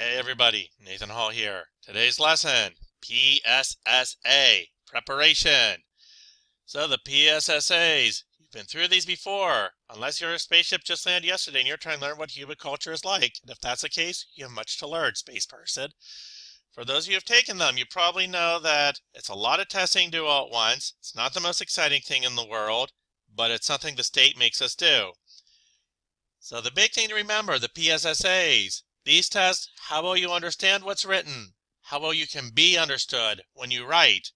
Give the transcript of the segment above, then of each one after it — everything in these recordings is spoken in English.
Hey everybody, Nathan Hall here. Today's lesson, PSSA, preparation. So the PSSAs, you've been through these before, unless your spaceship just landed yesterday and you're trying to learn what human culture is like. And if that's the case, you have much to learn, space person. For those of you who have taken them, you probably know that it's a lot of testing to do all at once. It's not the most exciting thing in the world, but it's something the state makes us do. So the big thing to remember, the PSSAs, these tests, how well you understand what's written, how well you can be understood when you write,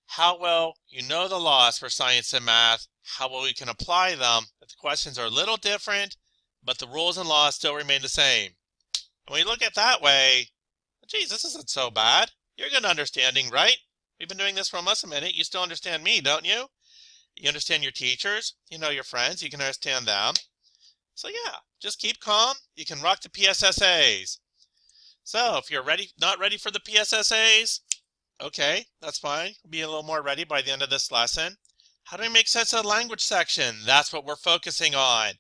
how well you know the laws for science and math, how well you can apply them. The questions are a little different, but the rules and laws still remain the same. And when you look at it that way, geez, this isn't so bad. You're good understanding, right? We've been doing this for almost a minute. You still understand me, don't you? You understand your teachers, you know your friends, you can understand them. So yeah, just keep calm. You can rock the PSSAs. So if you're not ready for the PSSAs, okay, that's fine. We'll be a little more ready by the end of this lesson. How do we make sense of the language section? That's what we're focusing on.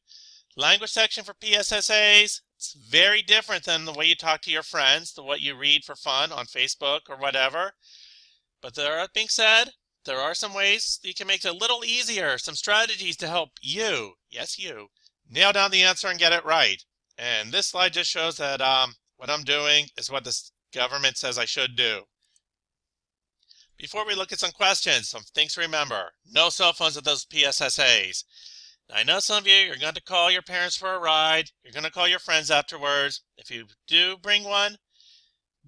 Language section for PSSAs, it's very different than the way you talk to your friends, the what you read for fun on Facebook or whatever. But that being said, there are some ways that you can make it a little easier, some strategies to help you, yes you, nail down the answer and get it right. And this slide just shows that what I'm doing is what the government says I should do. Before we look at some questions, some things to remember. No cell phones at those PSSAs. Now, I know some of you are going to call your parents for a ride. You're going to call your friends afterwards. If you do bring one,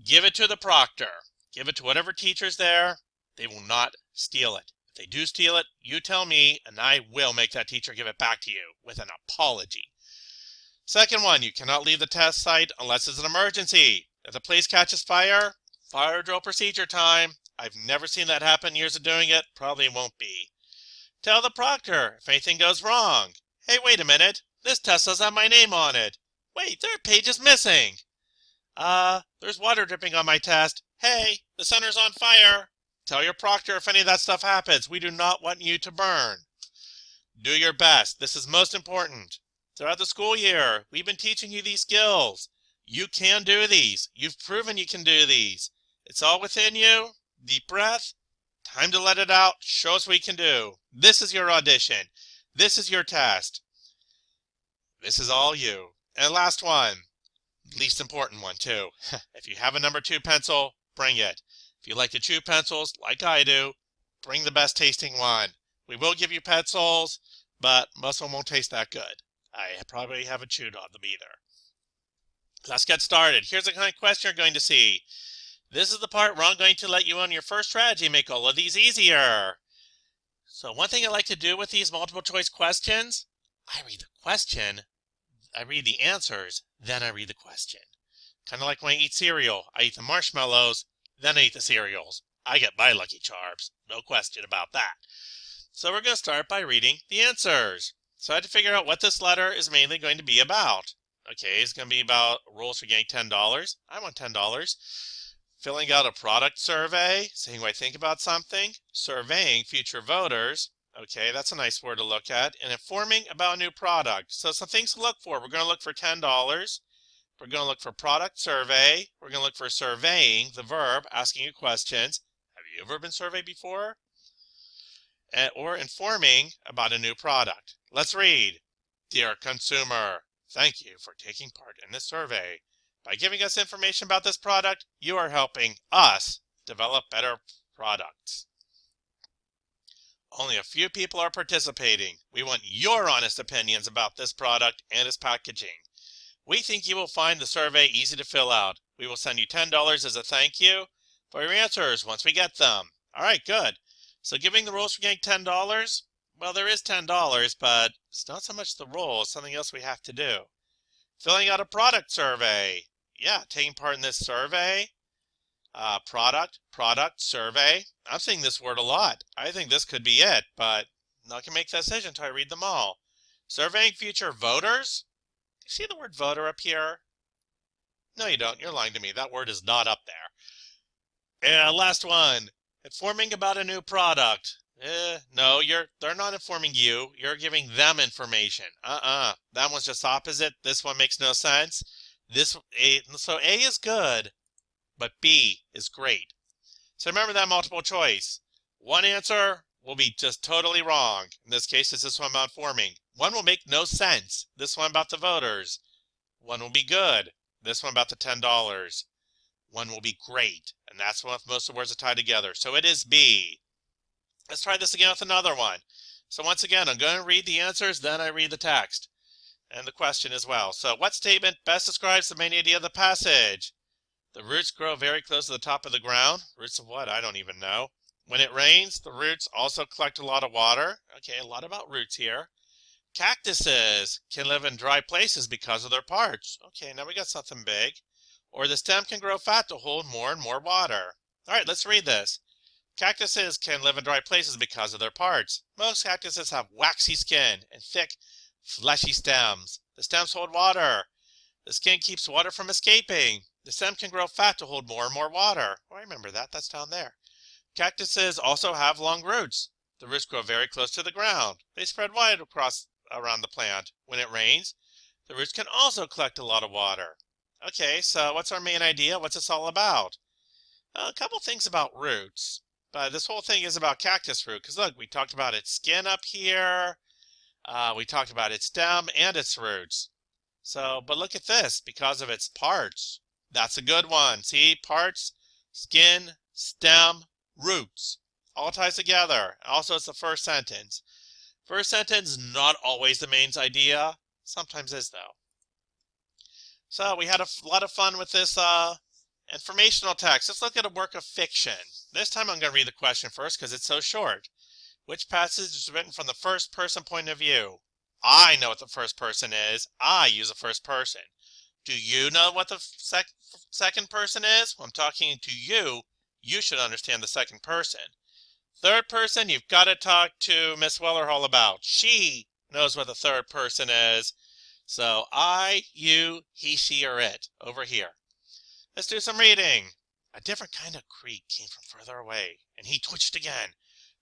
give it to the proctor. Give it to whatever teacher's there. They will not steal it. If they do steal it, you tell me, and I will make that teacher give it back to you with an apology. Second one, you cannot leave the test site unless it's an emergency. If the place catches fire, fire drill procedure time. I've never seen that happen in years of doing it. Probably won't be. Tell the proctor if anything goes wrong. Hey, wait a minute. This test doesn't have my name on it. Wait, their page is missing. There's water dripping on my test. Hey, the center's on fire. Tell your proctor if any of that stuff happens. We do not want you to burn. Do your best. This is most important. Throughout the school year, we've been teaching you these skills. You can do these. You've proven you can do these. It's all within you. Deep breath. Time to let it out. Show us what you can do. This is your audition. This is your test. This is all you. And last one. Least important one too. If you have a number 2 pencil, bring it. If you like to chew pencils, like I do, bring the best tasting one. We will give you pencils, but most of them won't taste that good. I probably haven't chewed on them either. Let's get started. Here's the kind of question you're going to see. This is the part where I'm going to let you on your first strategy make all of these easier. So one thing I like to do with these multiple choice questions, I read the question, I read the answers, then I read the question. Kind of like when I eat cereal. I eat the marshmallows, then I eat the cereals. I get my Lucky Charms. No question about that. So we're going to start by reading the answers. So I had to figure out what this letter is mainly going to be about. Okay, it's going to be about rules for getting $10. I want $10. Filling out a product survey, saying what I think about something. Surveying future voters. Okay, that's a nice word to look at. And informing about a new product. So some things to look for. We're going to look for $10. We're going to look for product survey. We're going to look for surveying, the verb, asking you questions. Have you ever been surveyed before? Or informing about a new product. Let's read. Dear consumer, thank you for taking part in this survey. By giving us information about this product, you are helping us develop better products. Only a few people are participating. We want your honest opinions about this product and its packaging. We think you will find the survey easy to fill out. We will send you $10 as a thank you for your answers once we get them. All right, good. So giving the rules for getting $10, well, there is $10, but it's not so much the rules, something else we have to do. Filling out a product survey. Yeah, taking part in this survey. Product, survey. I'm seeing this word a lot. I think this could be it, but I'm not going to make that decision until I read them all. Surveying future voters. Do you see the word voter up here? No, you don't. You're lying to me. That word is not up there. And last one. Informing about a new product. No, they're not informing you. You're giving them information. That one's just opposite. This one makes no sense. So A is good, but B is great. So remember that multiple choice. One answer will be just totally wrong. In this case, it's this one about forming. One will make no sense. This one about the voters. One will be good. This one about the $10. One will be great. And that's when most of the words are tied together. So it is B. Let's try this again with another one. So once again, I'm going to read the answers, then I read the text and the question as well. So what statement best describes the main idea of the passage? The roots grow very close to the top of the ground. Roots of what? I don't even know. When it rains, the roots also collect a lot of water. Okay, a lot about roots here. Cactuses can live in dry places because of their parts. Okay, now we got something big. Or the stem can grow fat to hold more and more water. All right, let's read this. Cactuses can live in dry places because of their parts. Most cactuses have waxy skin and thick, fleshy stems. The stems hold water. The skin keeps water from escaping. The stem can grow fat to hold more and more water. Oh, I remember that. That's down there. Cactuses also have long roots. The roots grow very close to the ground. They spread wide around the plant. When it rains, the roots can also collect a lot of water. Okay, so what's our main idea? What's this all about? A couple things about roots. But this whole thing is about cactus root. Because look, we talked about its skin up here. We talked about its stem and its roots. So, but look at this, because of its parts. That's a good one. See, parts, skin, stem, roots. All ties together. Also, it's the first sentence. First sentence, not always the main idea. Sometimes is, though. So, we had a lot of fun with this informational text. Let's look at a work of fiction. This time I'm going to read the question first because it's so short. Which passage is written from the first person point of view? I know what the first person is. I use the first person. Do you know what the second person is? Well, I'm talking to you. You should understand the second person. Third person, you've got to talk to Miss Wellerhall about. She knows what the third person is. So I, you, he, she, or it. Over here. Let's do some reading. A different kind of creak came from further away, and he twitched again,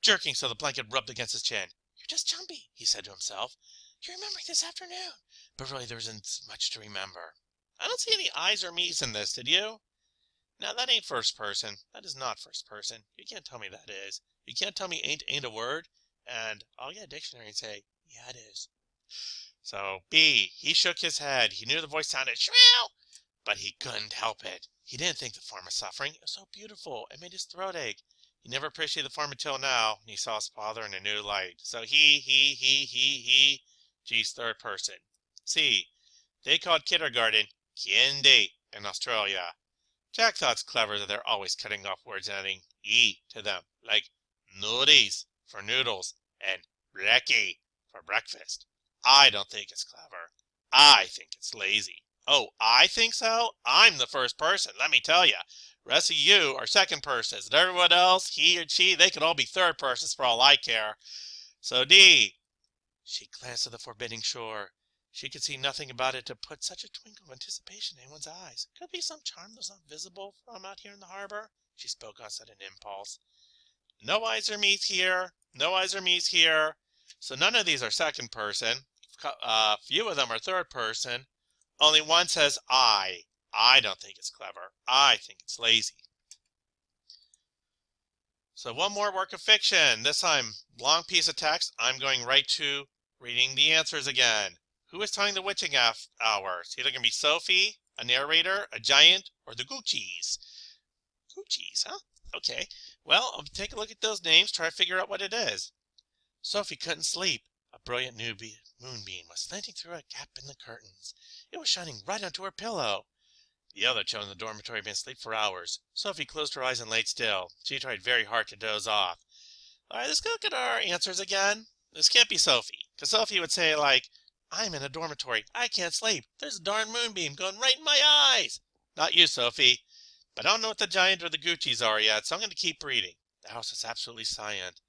jerking so the blanket rubbed against his chin. You're just jumpy, he said to himself. You're remembering this afternoon. But really there isn't much to remember. I don't see any I's or me's in this, did you? Now that ain't first person. That is not first person. You can't tell me that is. You can't tell me ain't a word, and I'll get a dictionary and say, yeah it is. So, B, he shook his head. He knew the voice sounded shrill, but he couldn't help it. He didn't think the farm was suffering. It was so beautiful. It made his throat ache. He never appreciated the farm until now, and he saw his father in a new light. So he. Geez, third person. C, they called kindergarten kindi in Australia. Jack thought it's clever that they're always cutting off words and adding E to them, like noodies for noodles and brekkie for breakfast. I don't think it's clever. I think it's lazy. Oh, I think so? I'm the first person, let me tell you. Rest of you are second persons, and everyone else, he or she, they could all be third persons for all I care. So D. She glanced at the forbidding shore. She could see nothing about it to put such a twinkle of anticipation in anyone's eyes. Could it be some charm that's not visible from out here in the harbor? She spoke on sudden impulse. No eyes or me's here. No eyes or me's here. So none of these are second person. Few of them are third person. Only one says I. I don't think it's clever. I think it's lazy. So one more work of fiction. This time, long piece of text. I'm going right to reading the answers again. Who is telling the witching hour? It's either going to be Sophie, a narrator, a giant, or the Goochies. Goochies, huh? Okay. Well, I'll take a look at those names, try to figure out what it is. Sophie couldn't sleep. A brilliant moonbeam was slanting through a gap in the curtains. It was shining right onto her pillow. The other children in the dormitory had been asleep for hours. Sophie closed her eyes and laid still. She tried very hard to doze off. All right, let's look at our answers again. This can't be Sophie, because Sophie would say, like, I'm in a dormitory. I can't sleep. There's a darn moonbeam going right in my eyes. Not you, Sophie. But I don't know what the giant or the Gucci's are yet, so I'm going to keep reading. The house is absolutely silent.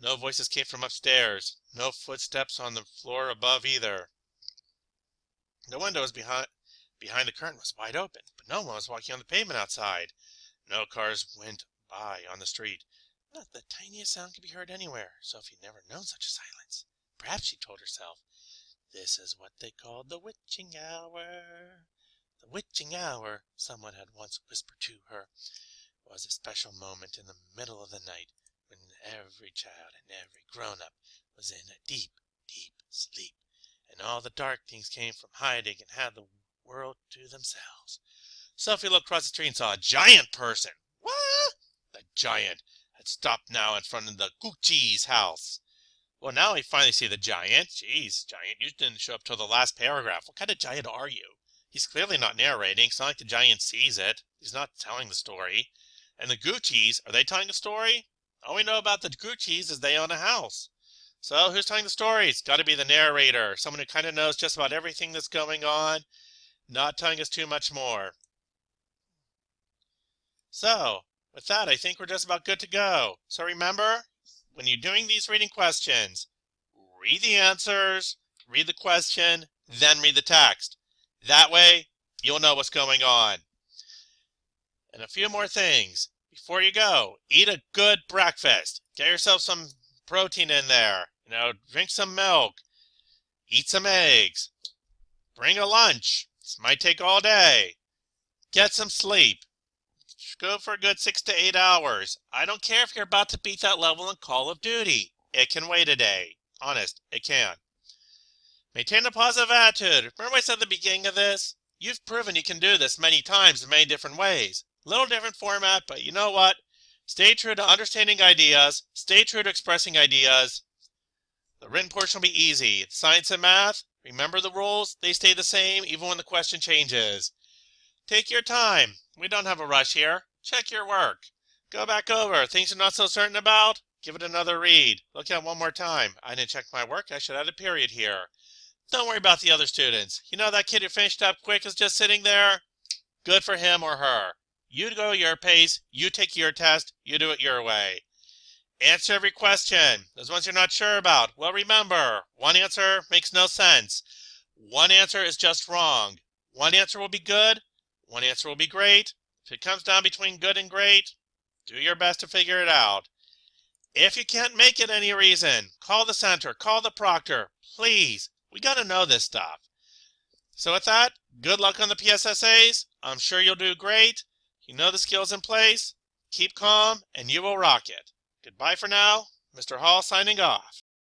No voices came from upstairs. No footsteps on the floor above either. The windows behind the curtain was wide open, but no one was walking on the pavement outside. No cars went by on the street. Not the tiniest sound could be heard anywhere. Sophie had never known such a silence. Perhaps, she told herself, this is what they called the witching hour. The witching hour, someone had once whispered to her, was a special moment in the middle of the night when every child and every grown-up was in a deep, deep sleep, and all the dark things came from hiding and had the world to themselves. Sophie looked across the street and saw a giant person. What? The giant had stopped now in front of the Gucci's house. Well, now we finally see the giant. Jeez, giant, you didn't show up till the last paragraph. What kind of giant are you? He's clearly not narrating. It's not like the giant sees it. He's not telling the story. And the Gucci's, are they telling a story? All we know about the Gucci's is they own a house. So who's telling the story? It's got to be the narrator, someone who kind of knows just about everything that's going on, not telling us too much more. So, with that, I think we're just about good to go. So remember, when you're doing these reading questions, read the answers, read the question, then read the text. That way, you'll know what's going on. And a few more things. Before you go, eat a good breakfast. Get yourself some protein in there. Drink some milk. Eat some eggs. Bring a lunch. This might take all day. Get some sleep. Go for a good 6 to 8 hours. I don't care if you're about to beat that level in Call of Duty. It can wait a day. Honest, it can. Maintain a positive attitude. Remember I said at the beginning of this? You've proven you can do this many times in many different ways. Little different format, but you know what? Stay true to understanding ideas. Stay true to expressing ideas. The written portion will be easy. Science and math, remember the rules. They stay the same even when the question changes. Take your time. We don't have a rush here. Check your work. Go back over. Things you're not so certain about, give it another read. Look at it one more time. I didn't check my work. I should add a period here. Don't worry about the other students. You know that kid who finished up quick is just sitting there? Good for him or her. You go your pace. You take your test. You do it your way. Answer every question. Those ones you're not sure about. Well, remember, one answer makes no sense. One answer is just wrong. One answer will be good. One answer will be great. If it comes down between good and great, do your best to figure it out. If you can't make it any reason, call the center, call the proctor. Please, we got to know this stuff. So with that, good luck on the PSSAs. I'm sure you'll do great. You know the skills in place. Keep calm, and you will rock it. Goodbye for now. Mr. Hall signing off.